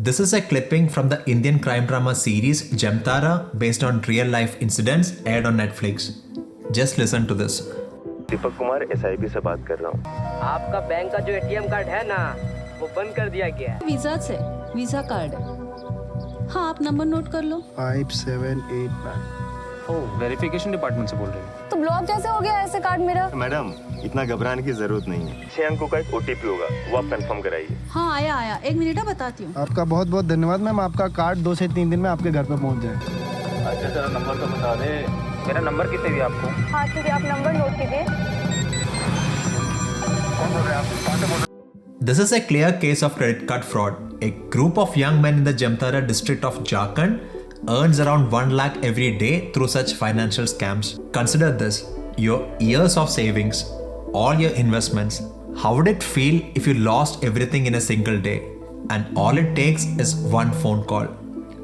This is a clipping from the Indian crime drama series Jamtara based on real life incidents aired on Netflix. Just listen to this. Deepak Kumar SIB से बात कर रहा हूँ। आपका bank का जो ATM card है ना, वो बंद कर दिया गया है। वीजा से वीजा कार्ड। हाँ, आप नंबर नोट कर लो। 5789। ओह, वेरिफिकेशन डिपार्टमेंट से बोल रहे हैं। तो ब्लॉक कैसे हो गया ऐसे कार्ड मेरा? मैडम, इतना घबराने की जरूरत नहीं है। 6 अंकों का एक OTP होगा, वो आप कंफर्म कराइए। हाँ, आया। 1 मिनट बताती हूँ। आपका बहुत बहुत धन्यवाद मैम। आपका कार्ड 2 से 3 दिन में आपके घर पे पहुँच जाए। अच्छा, तेरा नंबर तो बता दे। मेरा नंबर किसने दिया आपको? हाँ ठीक है, आप नंबर नोट कीजिए। This is a clear case of credit card fraud. A group of young men in the Jamtara district of Jharkhand earns around 1 lakh every day through such financial scams. Consider this, your years of savings, all your investments. How would it feel if you lost everything in a single day? And all it takes is one phone call.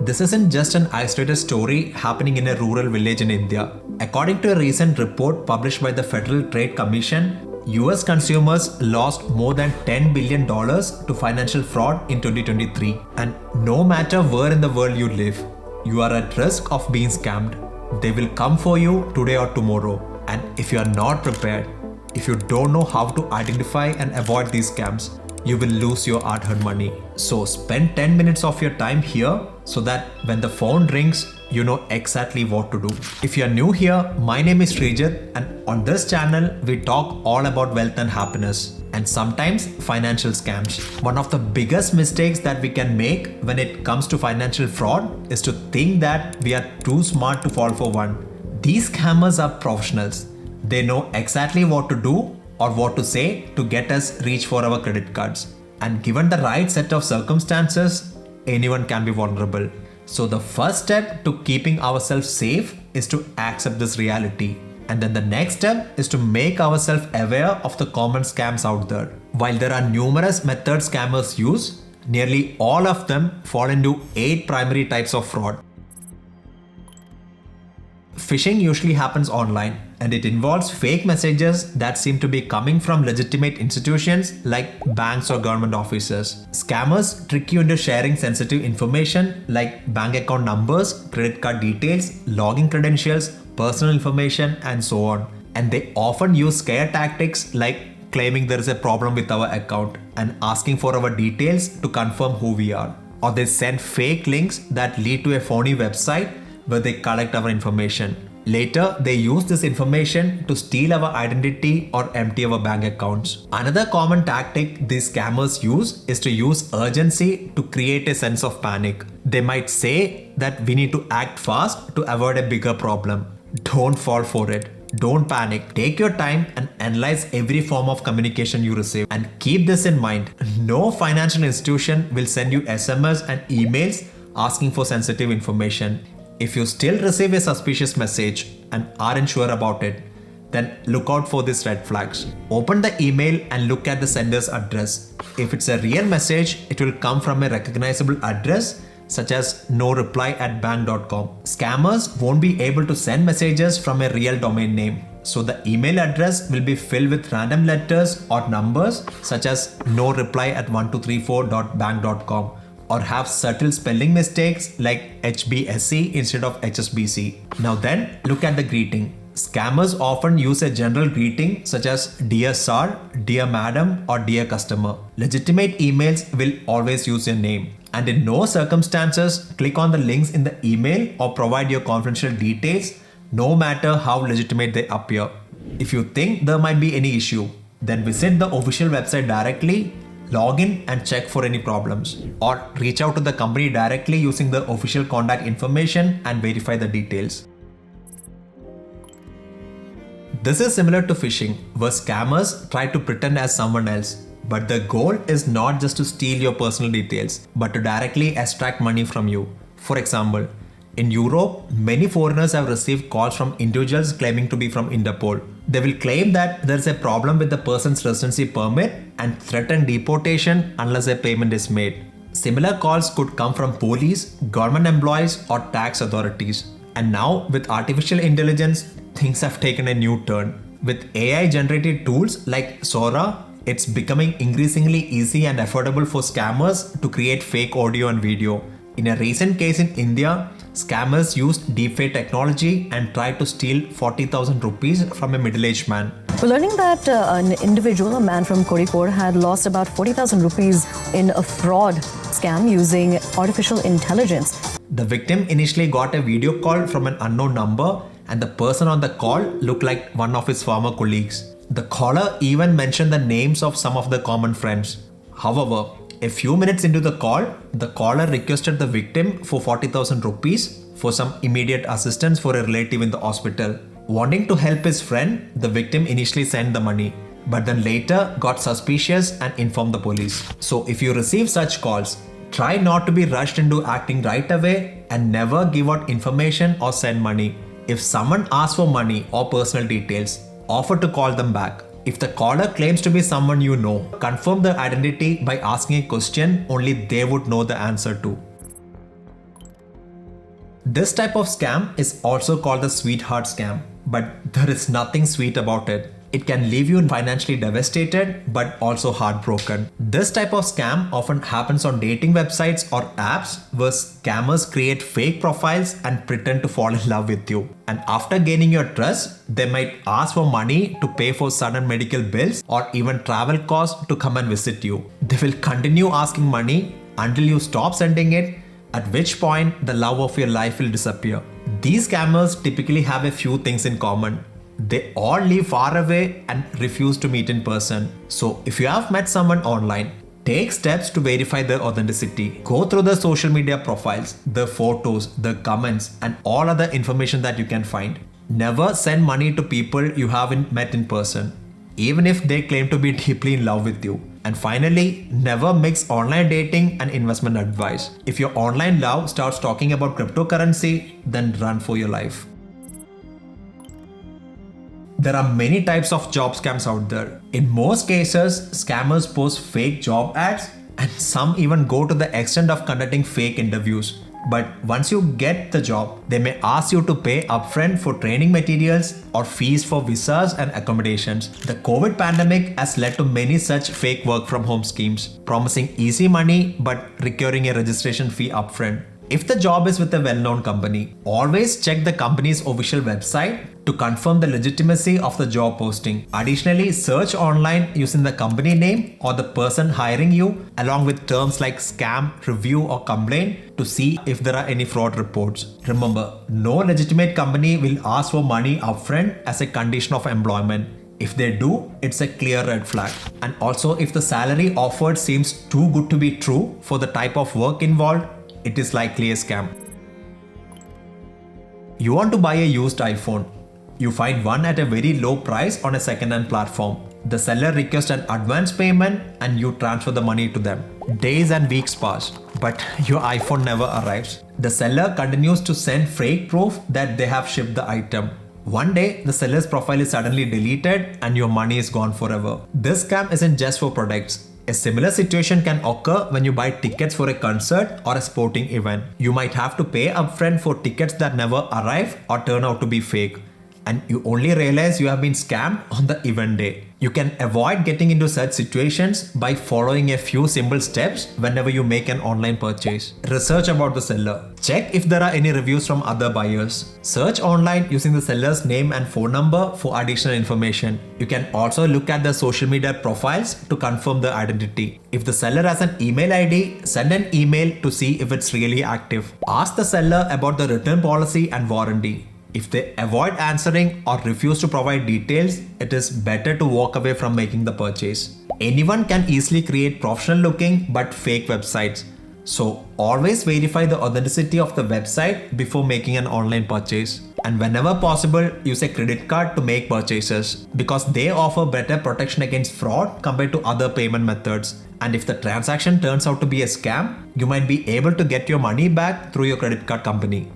This isn't just an isolated story happening in a rural village in India. According to a recent report published by the Federal Trade Commission, US consumers lost more than $10 billion to financial fraud in 2023. And no matter where in the world you live, you are at risk of being scammed. They will come for you today or tomorrow. And if you are not prepared, if you don't know how to identify and avoid these scams, you will lose your hard-earned money. So spend 10 minutes of your time here so that when the phone rings, you know exactly what to do. If you are new here, my name is Srijit, and on this channel, we talk all about wealth and happiness, and sometimes financial scams. One of the biggest mistakes that we can make when it comes to financial fraud is to think that we are too smart to fall for one. These scammers are professionals. They know exactly what to do or what to say to get us reach for our credit cards. And given the right set of circumstances, anyone can be vulnerable. So the first step to keeping ourselves safe is to accept this reality. And then the next step is to make ourselves aware of the common scams out there. While there are numerous methods scammers use, nearly all of them fall into 8 primary types of fraud. Phishing usually happens online, and it involves fake messages that seem to be coming from legitimate institutions like banks or government offices. Scammers trick you into sharing sensitive information like bank account numbers, credit card details, login credentials, personal information, and so on. And they often use scare tactics like claiming there is a problem with our account and asking for our details to confirm who we are. Or they send fake links that lead to a phony website where they collect our information. Later, they use this information to steal our identity or empty our bank accounts. Another common tactic these scammers use is to use urgency to create a sense of panic. They might say that we need to act fast to avoid a bigger problem. Don't fall for it. Don't panic. Take your time and analyze every form of communication you receive. And keep this in mind. No financial institution will send you SMS and emails asking for sensitive information. If you still receive a suspicious message and aren't sure about it, then look out for these red flags. Open the email and look at the sender's address. If it's a real message, it will come from a recognizable address such as noreply@bank.com. Scammers won't be able to send messages from a real domain name. So the email address will be filled with random letters or numbers such as noreply@1234.bank.com. or have subtle spelling mistakes like HBSC instead of HSBC. Now then, look at the greeting. Scammers often use a general greeting such as Dear Sir, Dear Madam, or Dear Customer. Legitimate emails will always use your name. And in no circumstances, click on the links in the email or provide your confidential details, no matter how legitimate they appear. If you think there might be any issue, then visit the official website directly, log in and check for any problems, or reach out to the company directly using the official contact information and verify the details. This is similar to phishing, where scammers try to pretend as someone else, but the goal is not just to steal your personal details, but to directly extract money from you. For example, in Europe, many foreigners have received calls from individuals claiming to be from Interpol. They will claim that there is a problem with the person's residency permit and threaten deportation unless a payment is made. Similar calls could come from police, government employees, or tax authorities. And now, with artificial intelligence, things have taken a new turn. With AI-generated tools like Sora, It's becoming increasingly easy and affordable for scammers to create fake audio and video. In a recent case in India, scammers used deepfake technology and tried to steal 40,000 rupees from a middle-aged man. We're learning that an individual, a man from Kozhikode, had lost about 40,000 rupees in a fraud scam using artificial intelligence. The victim initially got a video call from an unknown number, and the person on the call looked like one of his former colleagues. The caller even mentioned the names of some of the common friends. However, a few minutes into the call, the caller requested the victim for 40,000 rupees for some immediate assistance for a relative in the hospital. Wanting to help his friend, the victim initially sent the money, but then later got suspicious and informed the police. So if you receive such calls, try not to be rushed into acting right away and never give out information or send money. If someone asks for money or personal details, offer to call them back. If the caller claims to be someone you know, confirm the identity by asking a question only they would know the answer to. This type of scam is also called the sweetheart scam, but there is nothing sweet about it. It can leave you financially devastated but also heartbroken. This type of scam often happens on dating websites or apps where scammers create fake profiles and pretend to fall in love with you. And after gaining your trust, they might ask for money to pay for sudden medical bills or even travel costs to come and visit you. They will continue asking money until you stop sending it, at which point the love of your life will disappear. These scammers typically have a few things in common. They all live far away and refuse to meet in person. So if you have met someone online, take steps to verify their authenticity. Go through the social media profiles, the photos, the comments, and all other information that you can find. Never send money to people you haven't met in person, even if they claim to be deeply in love with you. And finally, never mix online dating and investment advice. If your online love starts talking about cryptocurrency, then run for your life. There are many types of job scams out there. In most cases, scammers post fake job ads, and some even go to the extent of conducting fake interviews. But once you get the job, they may ask you to pay upfront for training materials or fees for visas and accommodations. The COVID pandemic has led to many such fake work from home schemes, promising easy money but requiring a registration fee upfront. If the job is with a well-known company, always check the company's official website to confirm the legitimacy of the job posting. Additionally, search online using the company name or the person hiring you, along with terms like scam, review, or complaint to see if there are any fraud reports. Remember, no legitimate company will ask for money upfront as a condition of employment. If they do, it's a clear red flag. And also, if the salary offered seems too good to be true for the type of work involved, it is likely a scam. You want to buy a used iPhone. You find one at a very low price on a second-hand platform. The seller requests an advance payment and you transfer the money to them. Days and weeks pass, but your iPhone never arrives. The seller continues to send fake proof that they have shipped the item. One day, the seller's profile is suddenly deleted and your money is gone forever. This scam isn't just for products. A similar situation can occur when you buy tickets for a concert or a sporting event. You might have to pay upfront for tickets that never arrive or turn out to be fake, and you only realize you have been scammed on the event day. You can avoid getting into such situations by following a few simple steps whenever you make an online purchase. Research about the seller. Check if there are any reviews from other buyers. Search online using the seller's name and phone number for additional information. You can also look at the social media profiles to confirm the identity. If the seller has an email ID, send an email to see if it's really active. Ask the seller about the return policy and warranty. If they avoid answering or refuse to provide details, it is better to walk away from making the purchase. Anyone can easily create professional looking but fake websites. So always verify the authenticity of the website before making an online purchase. And whenever possible, use a credit card to make purchases because they offer better protection against fraud compared to other payment methods. And if the transaction turns out to be a scam, you might be able to get your money back through your credit card company.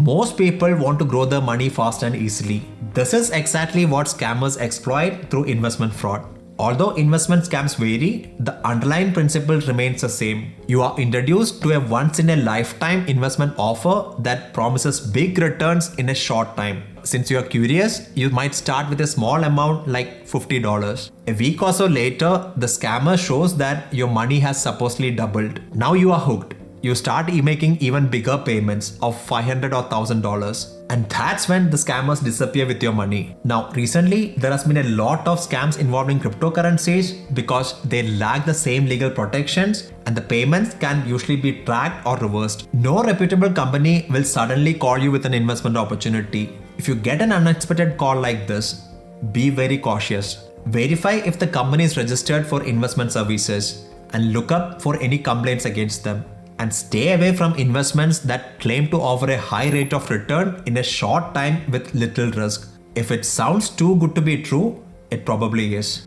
Most people want to grow their money fast and easily. This is exactly what scammers exploit through investment fraud. Although investment scams vary, the underlying principle remains the same. You are introduced to a once-in-a-lifetime investment offer that promises big returns in a short time. Since you are curious, you might start with a small amount like $50. A week or so later, the scammer shows that your money has supposedly doubled. Now you are hooked. You start making even bigger payments of $500 or $1,000. And that's when the scammers disappear with your money. Now, recently, there has been a lot of scams involving cryptocurrencies because they lack the same legal protections and the payments can usually be tracked or reversed. No reputable company will suddenly call you with an investment opportunity. If you get an unexpected call like this, be very cautious. Verify if the company is registered for investment services and look up for any complaints against them. And stay away from investments that claim to offer a high rate of return in a short time with little risk. If it sounds too good to be true, it probably is.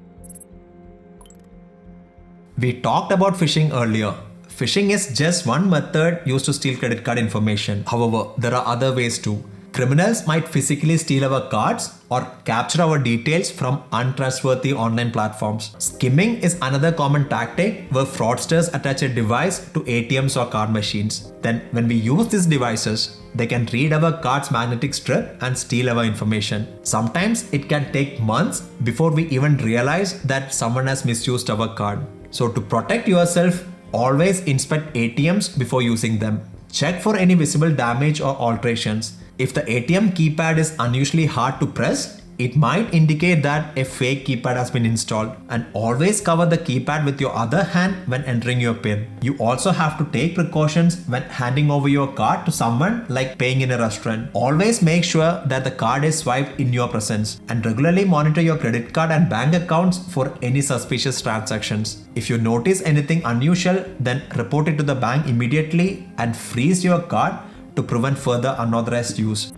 We talked about phishing earlier. Phishing is just one method used to steal credit card information. However, there are other ways too. Criminals might physically steal our cards or capture our details from untrustworthy online platforms. Skimming is another common tactic where fraudsters attach a device to ATMs or card machines. Then, when we use these devices, they can read our card's magnetic strip and steal our information. Sometimes it can take months before we even realize that someone has misused our card. So, to protect yourself, always inspect ATMs before using them. Check for any visible damage or alterations. If the ATM keypad is unusually hard to press, it might indicate that a fake keypad has been installed. And always cover the keypad with your other hand when entering your PIN. You also have to take precautions when handing over your card to someone, like paying in a restaurant. Always make sure that the card is swiped in your presence and regularly monitor your credit card and bank accounts for any suspicious transactions. If you notice anything unusual, then report it to the bank immediately and freeze your card to prevent further unauthorized use.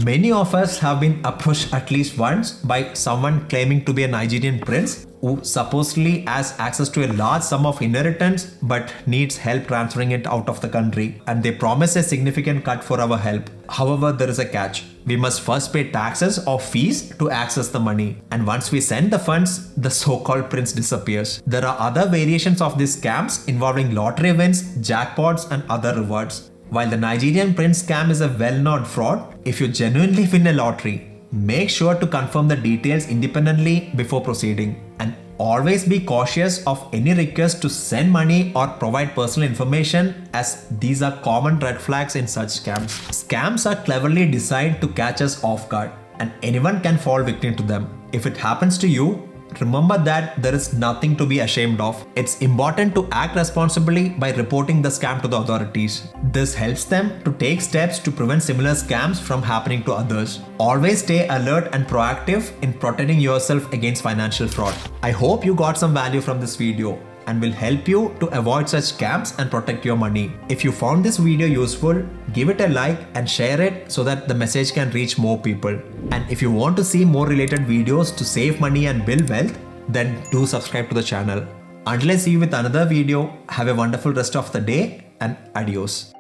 Many of us have been approached at least once by someone claiming to be a Nigerian prince who supposedly has access to a large sum of inheritance but needs help transferring it out of the country, and they promise a significant cut for our help. However, there is a catch. We must first pay taxes or fees to access the money, and once we send the funds, the so-called prince disappears. There are other variations of these scams involving lottery wins, jackpots and other rewards. While the Nigerian prince scam is a well-known fraud, if you genuinely win a lottery, make sure to confirm the details independently before proceeding. And always be cautious of any request to send money or provide personal information, as these are common red flags in such scams. Scams are cleverly designed to catch us off guard, and anyone can fall victim to them. If it happens to you, remember that there is nothing to be ashamed of. It's important to act responsibly by reporting the scam to the authorities. This helps them to take steps to prevent similar scams from happening to others. Always stay alert and proactive in protecting yourself against financial fraud. I hope you got some value from this video and will help you to avoid such scams and protect your money. If you found this video useful, give it a like and share it so that the message can reach more people. And if you want to see more related videos to save money and build wealth, then do subscribe to the channel. Until I see you with another video, have a wonderful rest of the day and adios.